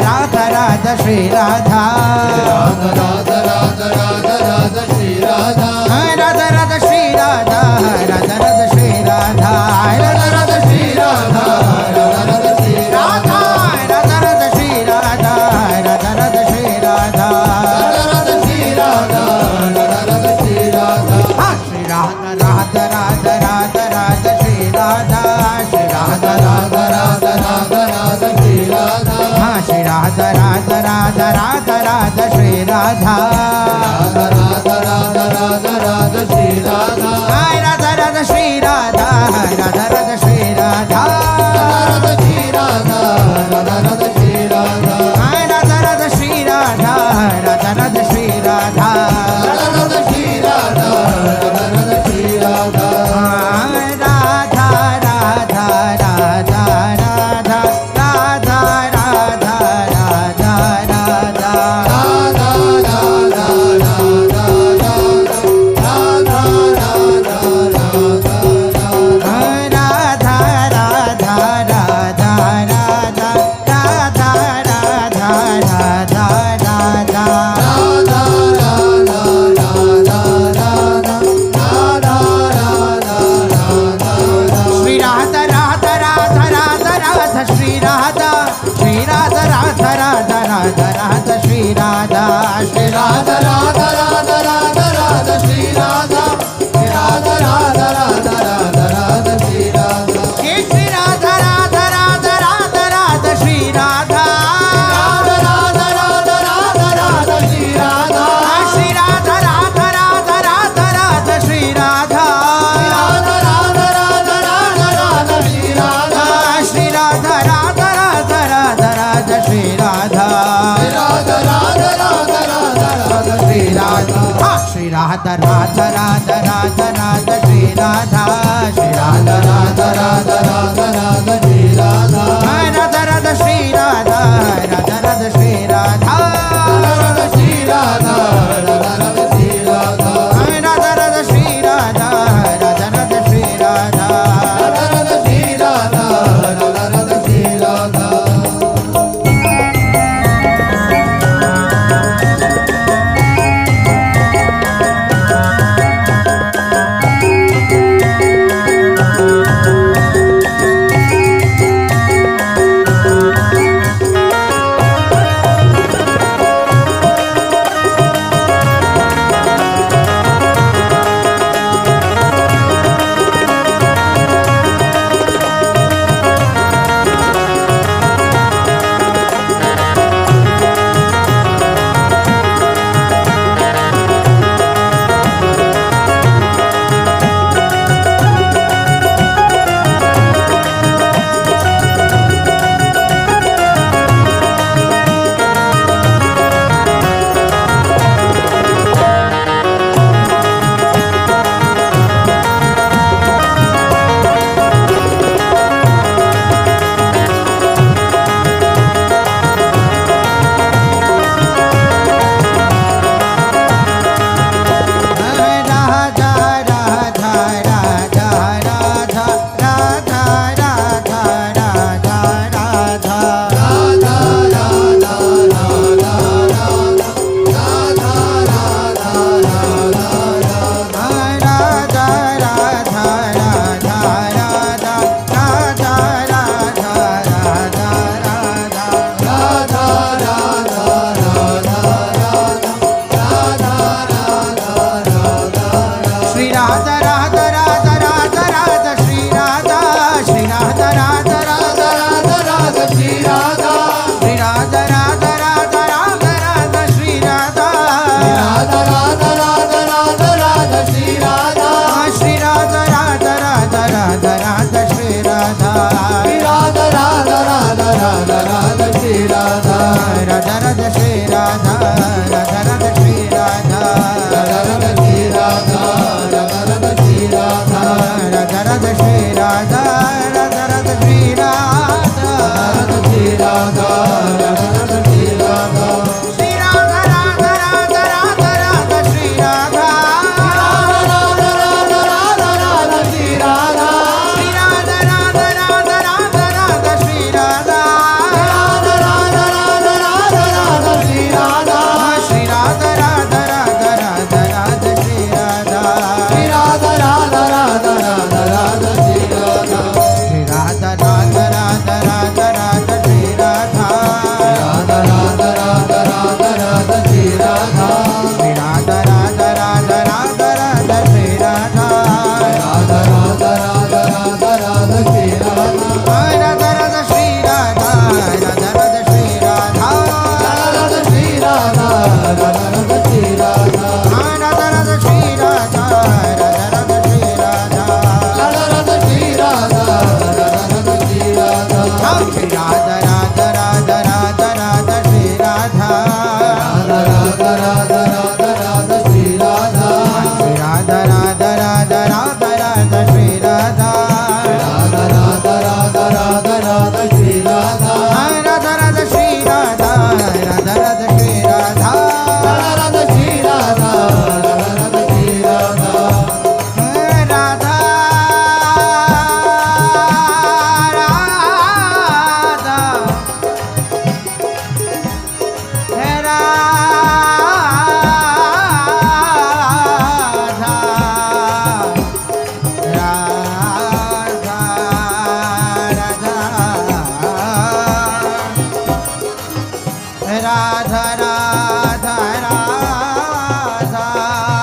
Radha Radha Radha Shri Radha Radha Radha Radha Radha Radha Shri Radha Radha Radha Shri Radha Radha Radha Shri Radha Radha Radha Shri Radha Radha Radha Shri Radha Radha Radha Shri Radha Radha Radha Shri Radha Radha Radha Shri Radha Radha Radha Shri Radha Shri Radha Radha Radha Radha Radha Shri Radha Shri Radha Radha Radha Radha Radha Shri Radha Shri Radha Radha Radha Radha Radha Shri Radha Radha Radha Radha Radha Radha Shri Radha Radha Radha Shri Radha Radha Radha Shri Radha Radha Shri Radha Radha Radha Shri Radha Radha Radha Shri Radha Radha Radha Shri Radha Radha Radha Shri Radha Radha Radha Shri Radha Radha Radha Radha Radha Radha Radha Radha Radha Radha Radha Radha Radha Radha Radha Radha Radha Shri Radha Radha Radha Radha Radha Shri Radha Shri Radha Radha Radha Radha Radha Shri Radha Shri Radha Radha Radha Radha Radha Shri Radha Radha Radha Radha Radha Radha Shri Radha Shri Radha Radha Radha Radha Radha Shri Radha Radha Radha Radha Radha Shri Radha Shri Radha Radha Radha Radha Radha Shri Radha Radha Radha Radha Radha Radha Shri Radha Shri Radha Radha Radha Radha Radha Shri Radha Radha Radha Radha Radha Radha Shri Radha Shri Radha Radha Radha Radha Radha Shri Radha Shri Radha Radha Radha Radha Radha Shri Radha Radha Radha Shri Radha Radha Radha Shri Radha Radha Shri Radha Radha Radha Shri Radha Radha Radha Shri Radha Radha Radha Shri Radha Radha Radha Shri Radha Radha Radha Shri Radha Radha Radha Radha Radha Radha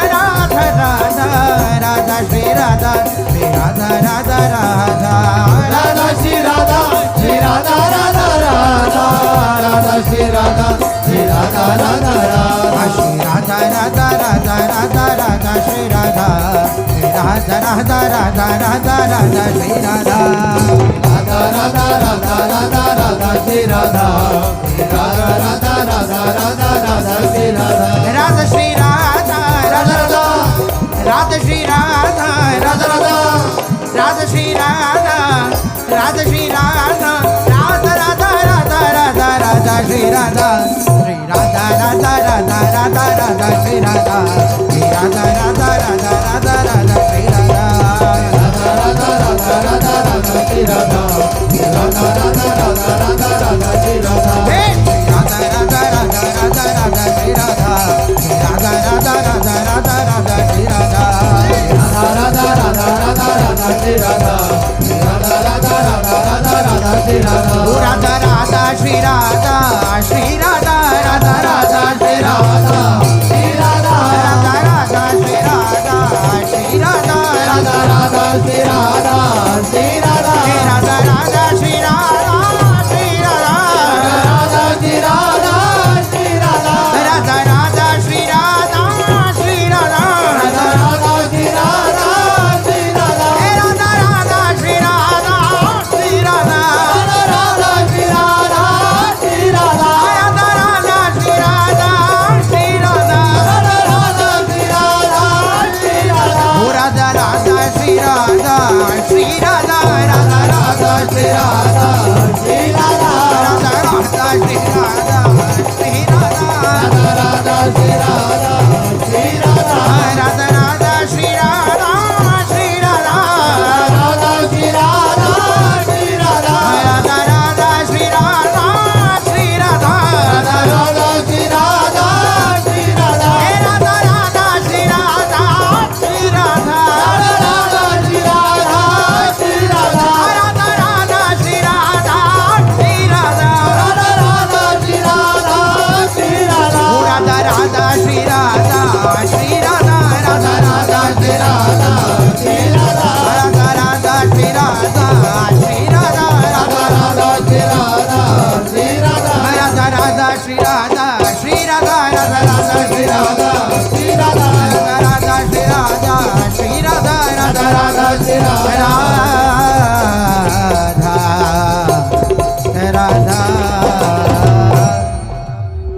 Radha Radha Radha Radha Radha Shri Radha Radha Radha Radha Radha Radha Shri Radha Radha Radha Radha Radha Radha Shri Radha Radha Shri Radha Radha Radha Radha Shri Radha Radha Radha Radha Shri Radha Radha Shri Radha Radha Radha Radha Radha Radha Shri Radha Shri Radha Radha Radha Radha Radha Shri Radha Shri Radha Radha Radha Radha Radha Shri Radha Radha Radha Radha Radha Radha Shri Radha Radha Radha Radha Radha Radha Shri